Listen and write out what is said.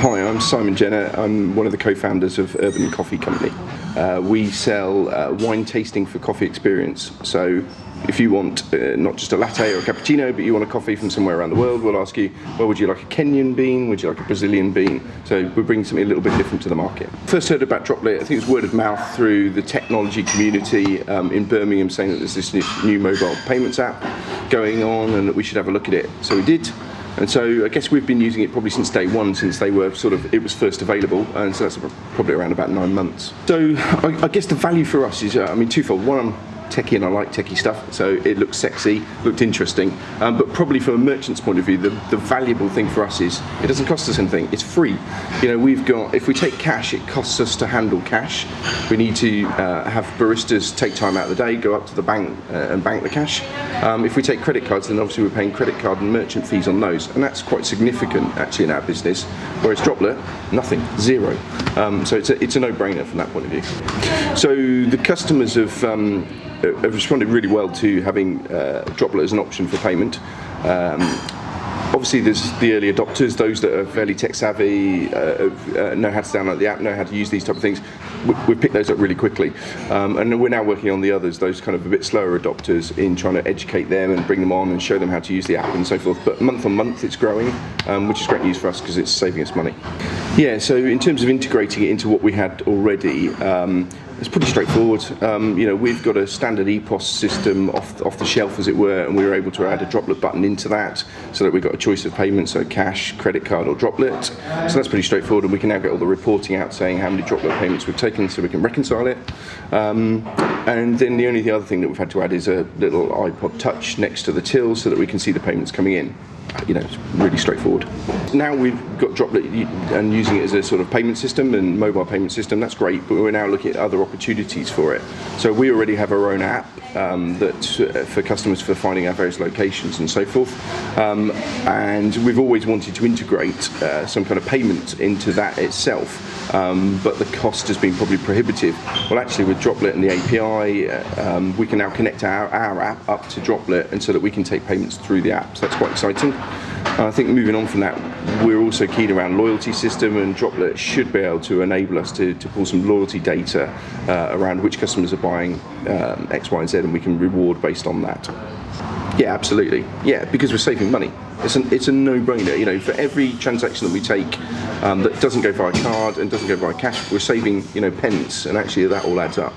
Hi, I'm Simon Jenner. I'm one of the co-founders of Urban Coffee Company. We sell wine tasting for coffee experience. So if you want not just a latte or a cappuccino, but you want a coffee from somewhere around the world, we'll ask you, well, would you like a Kenyan bean? Would you like a Brazilian bean? So we're bringing something a little bit different to the market. First heard about Droplet, I think it was word of mouth through the technology community in Birmingham, saying that there's this new mobile payments app going on and that we should have a look at it. So we did. And so I guess we've been using it probably since day one, since they were it was first available, and so that's probably around about 9 months. So I guess the value for us is, twofold. One, I'm techie and I like techie stuff, so it looked sexy, looked interesting, but probably from a merchant's point of view, the valuable thing for us is it doesn't cost us anything, it's free. If we take cash, it costs us to handle cash. We need to have baristas take time out of the day, go up to the bank and bank the cash. If we take credit cards, then obviously we're paying credit card and merchant fees on those, and that's quite significant actually in our business, whereas Droplet, nothing, zero. So it's a no-brainer from that point of view. So the customers have responded really well to having Droplet as an option for payment. Obviously there's the early adopters, those that are fairly tech savvy, know how to download the app, know how to use these type of things. We've picked those up really quickly. And we're now working on the others, those kind of a bit slower adopters, in trying to educate them and bring them on and show them how to use the app and so forth. But month on month it's growing, which is great news for us because it's saving us money. Yeah, so in terms of integrating it into what we had already, it's pretty straightforward. We've got a standard EPOS system off the shelf, as it were, and we were able to add a Droplet button into that so that we've got a choice of payment, so cash, credit card or Droplet. So that's pretty straightforward, and we can now get all the reporting out saying how many Droplet payments we've taken so we can reconcile it. And then the other thing that we've had to add is a little iPod Touch next to the till so that we can see the payments coming in. It's really straightforward. Now we've got Droplet and using it as a sort of payment system and mobile payment system, that's great, but we're now looking at other opportunities for it. So we already have our own app that's for customers for finding our various locations and so forth. And we've always wanted to integrate some kind of payment into that itself, but the cost has been probably prohibitive. Well, actually with Droplet and the API, we can now connect our app up to Droplet, and so that we can take payments through the app, so that's quite exciting. I think moving on from that, we're also keen around loyalty system, and Droplet should be able to enable us to pull some loyalty data around which customers are buying X, Y, and Z, and we can reward based on that. Yeah, absolutely. Yeah, because we're saving money. It's a no-brainer. For every transaction that we take that doesn't go via card and doesn't go via cash, we're saving pence, and actually that all adds up.